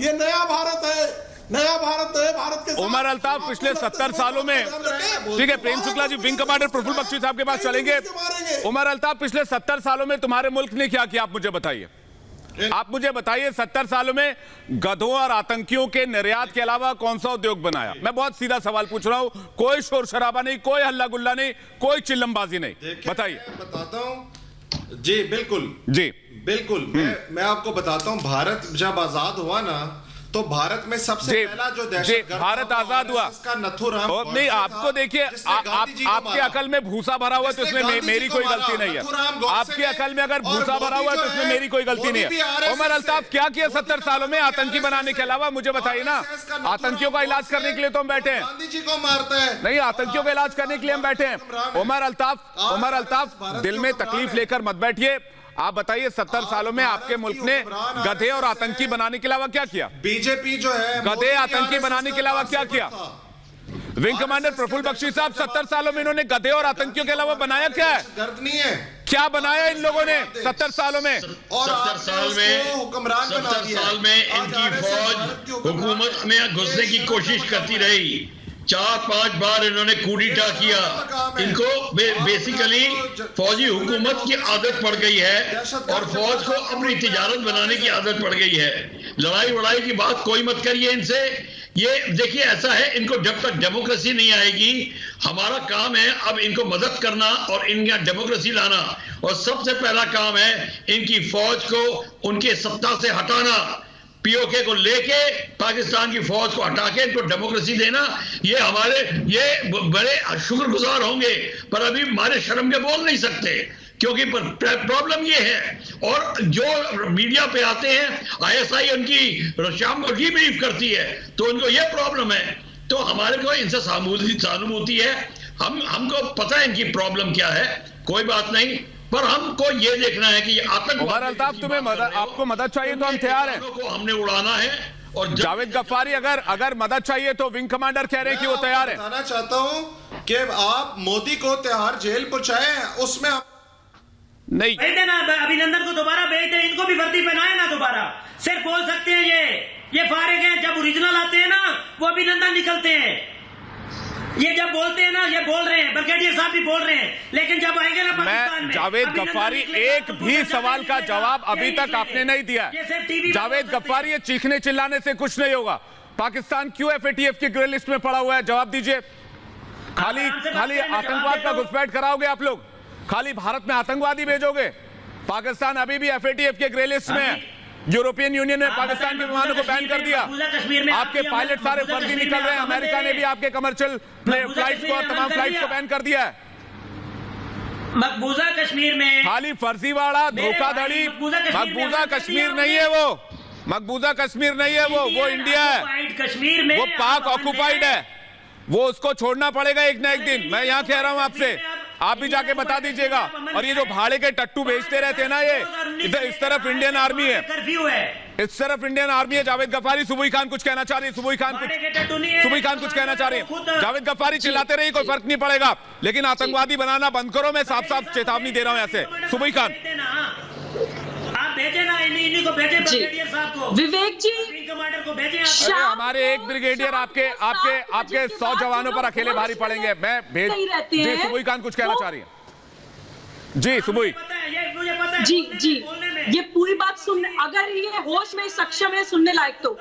ये नया भारत है, नया भारत है। भारत के उमर अल्ताफ पिछले 70 सालों में, ठीक है, प्रेम शुक्ला जी विंग कमांडर प्रफुल्ल बख्शी साहब के पास चलेंगे। उमर अल्ताफ, पिछले 70 सालों में तुम्हारे मुल्क ने क्या किया, आप मुझे बताइए। आप मुझे बताइए 70 सालों में गधों और आतंकियों के निर्यात के अलावा कौन सा उद्योग बनाया? मैं बहुत सीधा सवाल पूछ रहा हूं, कोई शोर शराबा नहीं, कोई हल्ला गुल्ला नहीं, कोई चिल्लमबाजी नहीं। बताइए। बताता हूं जी, बिल्कुल मैं आपको बताता हूं। भारत जब आजाद हुआ ना, तो भारत में सबसे पहला जो दहशतगर्द भारत आजाद हुआ, नहीं आपको देखिए, आपके अकल में भूसा भरा हुआ तो इसमें मेरी कोई गलती नहीं है। आपकी अकल में अगर भूसा भरा हुआ तो इसमें मेरी कोई गलती नहीं है। उमर अल्ताफ क्या किया 70 सालों में आतंकी बनाने के अलावा? मुझे बताइए ना। आतंकियों का इलाज करने के लिए तो हम बैठे हैं, गांधी जी को मारता है। नहीं, आतंकियों का इलाज करने के लिए हम बैठे हैं। उमर अल्ताफ दिल में तकलीफ लेकर मत बैठिए। आप बताइए 70 सालों में आपके मुल्क ने गधे और आतंकी बनाने के अलावा क्या किया? बीजेपी जो है गधे आतंकी बनाने के अलावा क्या किया? विंग कमांडर प्रफुल्ल बख्शी साहब 70 सालों में इन्होंने गधे और आतंकियों के अलावा बनाया क्या है? गर्द नहीं है। क्या बनाया इन लोगों ने 70 सालों में? और 70 साल में इनकी फौज हुकूमत में घुसने की कोशिश करती रही। 4-5 बार इन्होंने कूड़ीटा किया। इनको बेसिकली फौजी हुकूमत की आदत पड़ गई है और फौज को अपनी तिजारत बनाने की आदत पड़ गई है। लड़ाई वड़ाई की बात कोई मत करिए इनसे। ये देखिए ऐसा है, इनको जब तक डेमोक्रेसी नहीं आएगी, हमारा काम है अब इनको मदद करना और इनका डेमोक्रेसी लाना। और सबसे पहला काम है इनकी फौज को उनके सत्ता से हटाना, पीओके को लेके पाकिस्तान की फौज को हटा के इनको डेमोक्रेसी देना। ये बड़े शुक्रगुजार होंगे, पर अभी हमारे शर्म के बोल नहीं सकते, क्योंकि प्रॉब्लम ये है। और जो मीडिया पे आते हैं, आईएसआई उनकी शाम को डीब्रीफ करती है, तो उनको ये प्रॉब्लम है। तो हमारे को इनसे सहानुभूति है, हमको पता है इनकी प्रॉब्लम क्या है, कोई बात नहीं, पर हमको ये देखना है कि उमर अल्ताफ, आपको मदद चाहिए तो हम तैयार हैं, को हमने उड़ाना है। और जावेद गफ्फारी अगर मदद चाहिए तो विंग कमांडर कह रहे हैं कि वो तैयार है। बताना चाहता हूं कि आप मोदी को तिहाड़ जेल पहुंचाए, उसमें नहीं भेज देना, अभिनंदन को दोबारा भेज दे, इनको भी वर्दी पहनाए ना दोबारा। सिर्फ बोल सकते हैं ये फारिग हैं, जब ओरिजिनल आते हैं ना वो अभिनंदन निकलते हैं। ये जब बोलते हैं ना, ये बोल रहे हैं, ब्रिगेडियर साहब भी बोल रहे हैं, लेकिन जब आएंगे ना पाकिस्तान में, जावेद गफ्फारी, एक भी सवाल का जवाब अभी तक आपने नहीं दिया। जावेद गफ्फारी, ये चीखने चिल्लाने से कुछ नहीं होगा। पाकिस्तान क्यों एफएटीएफ की ग्रे लिस्ट में पड़ा हुआ है, जवाब दीजिए। खाली आतंकवाद का घुसपैठ कराओगे आप लोग, खाली भारत में आतंकवादी भेजोगे। पाकिस्तान अभी भी एफएटीएफ के ग्रे लिस्ट में है। यूरोपियन यूनियन ने पाकिस्तान के विमानों को बैन कर दिया, आपके पायलट सारे फर्जी निकल रहे हैं। अमेरिका ने भी आपके कमर्शियल फ्लाइट्स को और तमाम फ्लाइट्स को बैन कर दिया है। मकबूजा कश्मीर में खाली फर्जीवाड़ा, धोखाधड़ी। मकबूजा कश्मीर नहीं है वो, मकबूजा कश्मीर नहीं है वो इंडिया है, कश्मीर में वो पाक ऑक्युपाइड है, वो उसको छोड़ना पड़ेगा एक ना एक दिन। मैं यहाँ कह रहा हूँ आपसे, आप भी जाके बता दीजिएगा। और ये जो भाड़े के टट्टू भेजते रहते हैं ना, ये इस तरफ इंडियन आर्मी है, इस तरफ इंडियन आर्मी है। जावेद गफ्फारी, सुबुई खान कुछ कहना चाह रही है, सुबुई खान कुछ कहना चाह रही है। जावेद गफ्फारी चिल्लाते रहिए, कोई फर्क नहीं पड़ेगा, लेकिन आतंकवादी बनाना बंद करो। मैं साफ साफ चेतावनी दे रहा हूँ ऐसे। सुबुई खान, आप भेजे ना, इन्हीं को भेजे, ब्रिगेडियर साहब को, विवेक जी, कमांडर को भेजे। हमारे एक ब्रिगेडियर आपके 100 जवानों पर अकेले भारी पड़ेंगे। मैं भेज जी। सुबुई खान कुछ कहना चाह रही है जी। सुबुई जी, ये पूरी बात सुनने, अगर ये होश में सक्षम है सुनने लायक, तो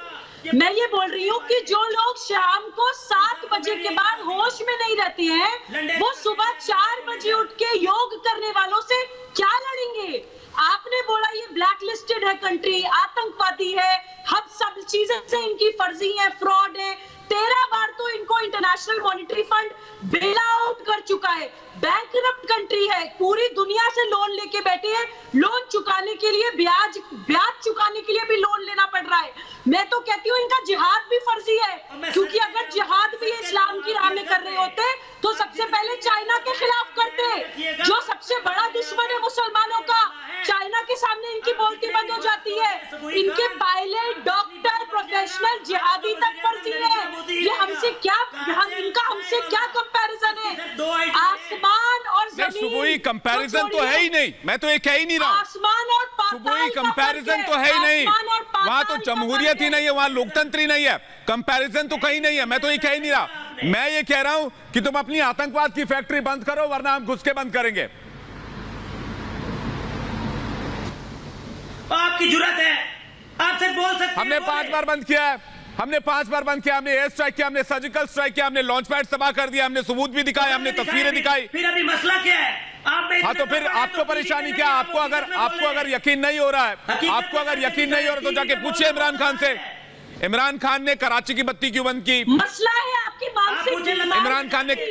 मैं ये बोल रही हूँ कि जो लोग शाम को 7 बजे के बाद होश में नहीं रहते हैं, वो सुबह 4 बजे उठ के योग करने वालों से क्या लड़ेंगे? आपने बोला ये ब्लैक लिस्टेड है कंट्री, आतंकवादी है, हम सब चीजें से इनकी फर्जी है, फ्रॉड है। 13 बार तो इनको international monetary fund bail out कर चुका है। बैंकरप्ट कंट्री है, पूरी दुनिया से लोन लेके बैठे हैं, लोन चुकाने के लिए ब्याज चुकाने के लिए भी लोन लेना पड़ रहा है। मैं तो कहती हूँ इनका जिहाद भी फर्जी है, क्योंकि अगर जिहाद भी इस्लाम की राह में कर रहे होते तो सबसे पहले चाइना के खिलाफ करते, जो सबसे बड़ा दुश्मन है मुसलमानों का। चाइना के सामने इनकी बोलती बंद हो जाती है। इनके पायलट, डॉक्टर, प्रोफेशनल, जिहादी तक फर्जी है। ये हमसे क्या, इनका हमसे क्या कंपैरिजन है? आसमान और जमीन। सुबुई, कंपैरिजन तो है ही नहीं, मैं तो ये कह ही नहीं रहा। आसमान और सुबुई, कंपैरिजन तो है ही नहीं, वहां तो जमहूरियत ही नहीं है, वहां लोकतंत्र ही नहीं है, कंपैरिजन तो कहीं नहीं है। मैं तो ये कह ही नहीं रहा, मैं ये कह रहा हूं कि तुम अपनी आतंकवाद की फैक्ट्री बंद करो, वरना हम घुस के बंद करेंगे। आपकी जुर्रत है, आप सिर्फ बोल सकते हैं। हमने 5 बार बंद किया है, हमने 5 बार बंद किया, हमने एयर स्ट्राइक किया, हमने सर्जिकल स्ट्राइक किया, हमने लॉन्च पैड तबाह कर दिया, हमने सबूत भी दिखाए, हमने तस्वीरें दिखाई। फिर अभी मसला क्या है? हाँ, तो फिर आपको परेशानी क्या? आपको अगर यकीन नहीं हो रहा है, आपको अगर यकीन नहीं हो रहा तो जाके पूछिए इमरान खान से। इमरान खान ने कराची की बत्ती क्यों बंद की? मसला है आपकी बात से।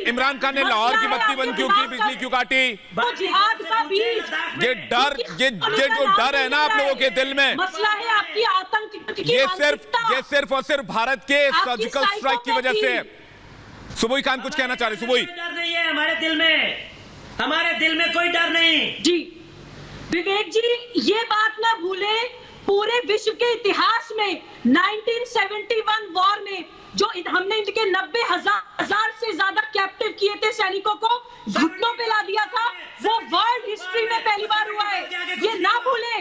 इमरान खान ने लाहौर की बत्ती बंद क्यों की, बिजली क्यों काटी? जिहाद का भी ये जो डर है ना आप लोगों के दिल में, मसला है आपकी आतंक की। ये सिर्फ और सिर्फ भारत के सर्जिकल स्ट्राइक की वजह से है। सुबुई खान कुछ कहना चाह रहे। सुबुई, डर नहीं है हमारे दिल में कोई डर नहीं जी। विवेक जी, ये बात ना भूले, पूरे विश्व के इतिहास में 1971 वॉर में जो हमने इनके 90,000 से ज्यादा कैप्टिव किए थे सैनिकों को, घुटनों पे ला दिया था, वो वर्ल्ड हिस्ट्री में पहली बार हुआ है। ये ना भूले।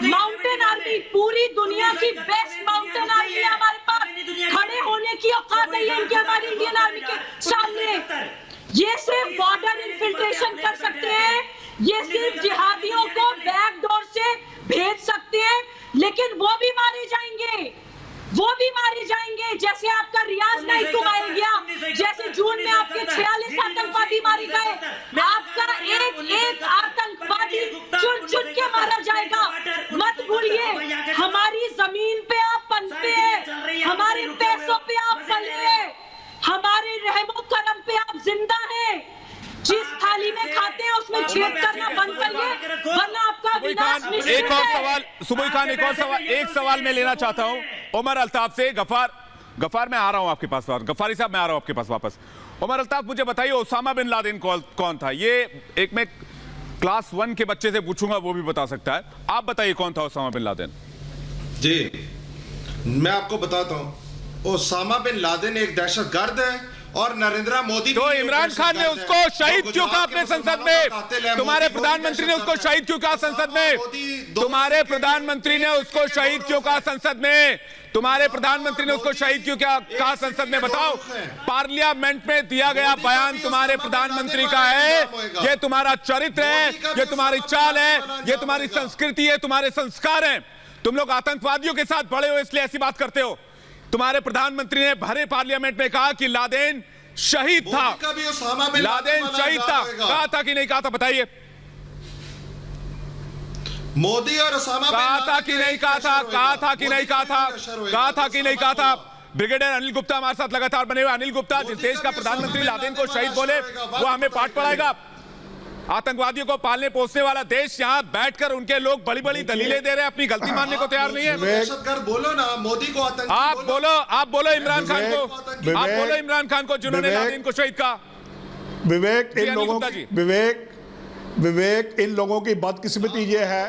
माउंटेन आर्मी, पूरी दुनिया की बेस्ट माउंटेन आर्मी है हमारे पास, खड़े होने की औकात नहीं है इनकी हमारी इंडियन आर्मी के सामने। ये सिर्फ बॉर्डर इन्फिल्ट्रेशन कर सकते हैं, ये सिर्फ जिहादियों को बैक डोर से भेज सकते हैं, लेकिन वो भी मारे जाएंगे। वो भी मारे जाएंगे, जैसे आपका रियाज नाइक को मारा गया, जैसे जून में आपके 46 आतंकवादी मारे गए, आपका एक एक आतंकवादी चुन चुन के मारा जाएगा। मत भूलिए, हमारी जमीन पे आप पनपे हैं, हमारे पैसों पे आप पले हैं, हमारे रहमो करम पे आप जिंदा हैं। जिस थाली में खाते हैं उसमें छेद करना बंद करिए, वरना आपका विनाश निश्चित है। एक और सवाल सुबोई खान, एक सवाल मैं लेना चाहता हूं उमर अल्ताफ से। गफार मैं आ रहा हूं आपके पास, गफारी साहब मैं आ रहा हूं आपके पास वापस। उमर अल्ताफ, मुझे बताइए ओसामा बिन लादेन कौन था? ये एक मैं क्लास 1 के बच्चे से पूछूंगा, वो भी बता सकता है। आप बताइए कौन था ओसामा बिन लादेन? जी मैं आपको बताता हूं, ओसामा बिन लादेन एक दहशतगर्द है और नरेंद्र मोदी तो इमरान खान ने उसको शहीद क्यों कहा अपने संसद में? तुम्हारे प्रधानमंत्री ने उसको शहीद क्यों कहा संसद में? तुम्हारे प्रधानमंत्री ने उसको शहीद क्यों कहा संसद में? तुम्हारे प्रधानमंत्री ने उसको शहीद क्यों कहा संसद में? बताओ। पार्लियामेंट में दिया गया बयान तुम्हारे प्रधानमंत्री का है। ये तुम्हारा चरित्र है, ये तुम्हारी चाल है, ये तुम्हारी संस्कृति है, तुम्हारे संस्कार हैं। तुम लोग आतंकवादियों के साथ बड़े हो इसलिए ऐसी बात करते हो। तुम्हारे प्रधानमंत्री ने भरे पार्लियामेंट में कहा कि लादेन शहीद था, लादेन शहीद था। कहा था कि नहीं कहा था? बताइए। मोदी और ओसामा कहा था कि नहीं कहा था? कहा था कि नहीं कहा था? कहा था कि नहीं कहा था? ब्रिगेडियर अनिल गुप्ता हमारे साथ लगातार बने हुए। अनिल गुप्ता, जिस देश का प्रधानमंत्री लादेन को शहीद बोले वो हमें पाठ पढ़ाएगा? आतंकवादियों को पालने पोसने वाला देश यहां बैठकर उनके लोग बड़ी बड़ी दलीलें दे रहे हैं, अपनी गलती मानने को तैयार नहीं है। दहशतगर्द बोलो ना, मोदी को आतंकी आप बोलो इमरान खान को, आप बोलो इमरान खान को जिन्होंने लादेन को शहीद कहा। विवेक, इन लोगों की बदकिस्मती ये है,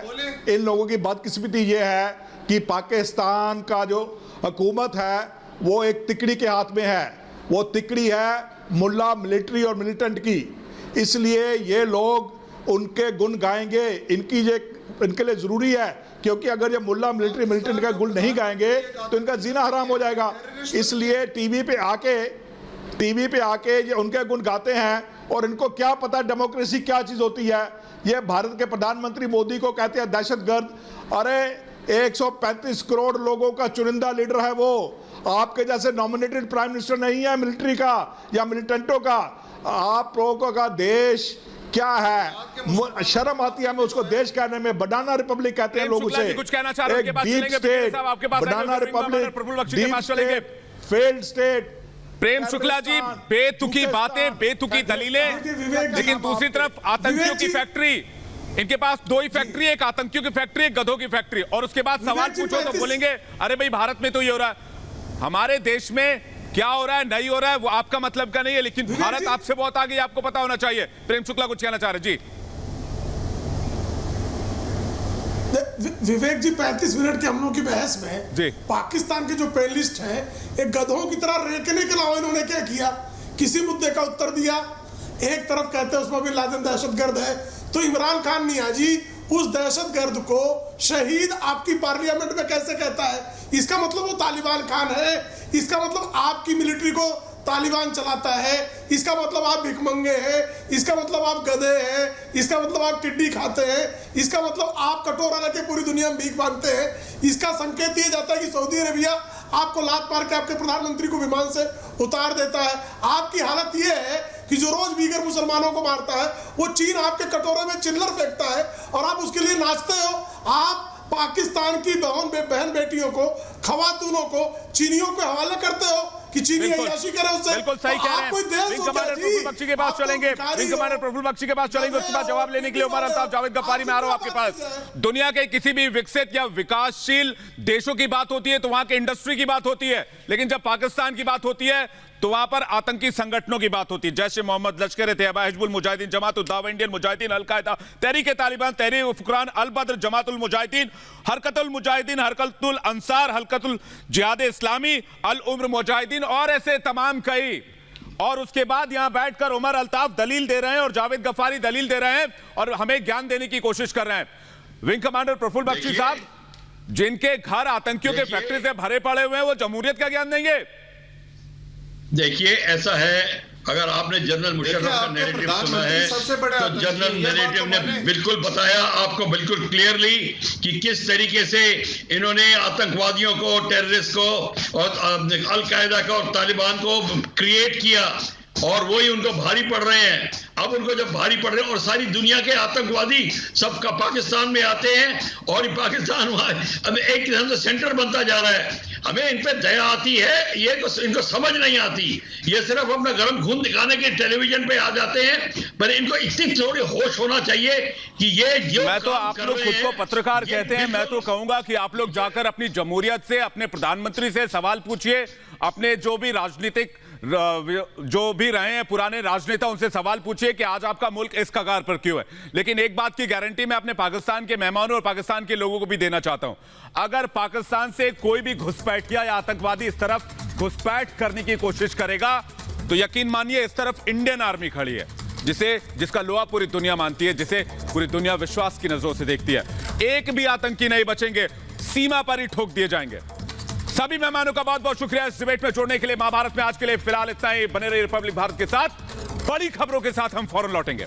इन लोगों की बदकिस्मती ये है कि पाकिस्तान का जो हुकूमत है वो एक तिकड़ी के हाथ में है। वो तिकड़ी है मुल्ला मिलिट्री और मिलिटेंट की, इसलिए ये लोग उनके गुण गाएंगे। इनके लिए ज़रूरी है, क्योंकि अगर ये मुल्ला मिलिट्री मिलिटेंट का गुण नहीं गाएंगे तो इनका जीना हराम हो जाएगा। इसलिए टीवी पे आके ये उनके गुण गाते हैं। और इनको क्या पता डेमोक्रेसी क्या चीज़ होती है। ये भारत के प्रधानमंत्री मोदी को कहते हैं दहशतगर्द। अरे 135 करोड़ लोगों का चुनिंदा लीडर है वो। आपके जैसे नॉमिनेटेड प्राइम मिनिस्टर नहीं है मिलिट्री का या मिलिटेंटों का। आप लोगों का देश क्या है? शर्म आती है हमें उसको देश कहने में। बनाना रिपब्लिक कहते हैं लोग उसे। कुछ कहना चाह रहे हैं? डीप स्टेट, बनाना Republic, failed state. Prem Shukla ji, बेतुकी बातें, बेतुकी दलीलें, लेकिन दूसरी तरफ आतंकियों की फैक्ट्री। इनके पास दो ही फैक्ट्री है, एक आतंकियों की फैक्ट्री, एक गधों की फैक्ट्री। और उसके बाद सवाल पूछो तो बोलेंगे अरे भाई भारत में तो ये हो रहा है। हमारे देश में क्या हो रहा है नहीं हो रहा है वो आपका मतलब का नहीं है, लेकिन भारत आपसे बहुत आगे, आपको पता होना चाहिए। प्रेम शुक्ला कुछ कहना चाह रहे जी? विवेक जी, 35 मिनट के हम लोग की बहस में जी पाकिस्तान के जो पैनलिस्ट हैं एक गधों की तरह रेकने के अलावा इन्होंने क्या किया? किसी मुद्दे का उत्तर दिया? एक तरफ कहते हैं उस्मा बिन लादेन दहशतगर्द है, तो इमरान खान मियां जी उस दहशतगर्द को शहीद आपकी पार्लियामेंट में कैसे कहता है? इसका मतलब वो तालिबान खान है, इसका मतलब आपकी मिलिट्री को तालिबान चलाता है, इसका मतलब आप भिखमंगे हैं, इसका मतलब आप गधे हैं, इसका मतलब आप टिड्डी खाते हैं, इसका मतलब आप कटोरा लेके पूरी दुनिया में भीख मांगते हैं। इसका संकेत ये जाता है कि सऊदी अरेबिया आपको लात मार के आपके प्रधानमंत्री को विमान से उतार देता है। आपकी हालत ये है कि जो रोज बीगर मुसलमानों को मारता है वो चीन आपके कटोरे में चिल्लर फेंकता है और आप उसके लिए नाचते हो। आप पाकिस्तान की बहन बेटियों को, खवातूनों को चीनियों के हवाले करते हो कि चीनी अय्याशी करे उससे। बिल्कुल सही कह रहे हैं। विंग कमांडर प्रफुल्ल बख्शी के पास चलेंगे, विंग कमांडर प्रफुल्ल बख्शी के पास चलेंगे, उसके बाद जवाब लेने के लिए उमर अल्ताफ जावेद गफ्फारी में आ रहा हूं आपके पास। दुनिया के किसी भी विकसित या विकासशील देशों की बात होती है तो वहां के इंडस्ट्री की बात होती है, लेकिन जब पाकिस्तान की बात होती है तो वहां पर आतंकी संगठनों की बात होती है। जैसे मोहम्मद, लश्कर तैयबा, हिजबुल मुजाहिदीन, जमात उद दावा, इंडियन मुजाहिदीन, अल कायदा, तहरीक तालिबान, तहरीक उल फुकरान, अल बद्र, जमातुल मुजाहिदीन, हरकतुल मुजाहिदीन, हरकतुल अंसार, हरकतुल जिहाद इस्लामी, अल उम्र मुजाहिदीन और ऐसे तमाम कई। और उसके बाद यहां बैठकर उमर अल्ताफ दलील दे रहे हैं और जावेद गफ्फारी दलील दे रहे हैं और हमें ज्ञान देने की कोशिश कर रहे हैं। विंग कमांडर प्रफुल्ल बख्शी साहब, जिनके घर आतंकियों के फैक्ट्री से भरे पड़े हुए हैं, वो जमहूरियत का ज्ञान देंगे? देखिए ऐसा है, अगर आपने जनरल मुशर्रफ का नैरेटिव सुना है तो जनरल नैरेटिव ने बिल्कुल बताया आपको बिल्कुल क्लियरली कि किस तरीके से इन्होंने आतंकवादियों को, टेररिस्ट को और अल-कायदा को और तालिबान को क्रिएट किया और वही उनको भारी पड़ रहे हैं। अब उनको जब भारी पड़ रहे हैं और सारी दुनिया के आतंकवादी सबका पाकिस्तान में आते हैं और पाकिस्तान अब एक किस्म से सेंटर बनता जा रहा है। हमें इन पे दया आती है, ये इनको समझ नहीं आती। ये सिर्फ अपना गर्म खून दिखाने के टेलीविजन पे आ जाते हैं, पर इनको इतनी थोड़ी होश होना चाहिए कि ये जो मैं तो आप लोग खुद को पत्रकार कहते हैं, मैं तो कहूंगा कि आप लोग जाकर अपनी जमहूरियत से, अपने प्रधानमंत्री से सवाल पूछिए, अपने जो भी राजनीतिक जो भी रहे हैं पुराने राजनेता उनसे सवाल पूछिए कि आज आपका मुल्क इस कगार पर क्यों है। लेकिन एक बात की गारंटी मैं अपने पाकिस्तान के मेहमानों और पाकिस्तान के लोगों को भी देना चाहता हूं, अगर पाकिस्तान से कोई भी घुसपैठिया या आतंकवादी इस तरफ घुसपैठ करने की कोशिश करेगा तो यकीन मानिए इस तरफ इंडियन आर्मी खड़ी है, जिसका लोहा पूरी दुनिया मानती है, जिसे पूरी दुनिया विश्वास की नजरों से देखती है। एक भी आतंकी नहीं बचेंगे, सीमा पर ही ठोक दिए जाएंगे। सभी मेहमानों का बहुत बहुत शुक्रिया इस डिबेट में जोड़ने के लिए। महाभारत में आज के लिए फिलहाल इतना ही। बने रहिए रिपब्लिक भारत के साथ, बड़ी खबरों के साथ हम फौरन लौटेंगे।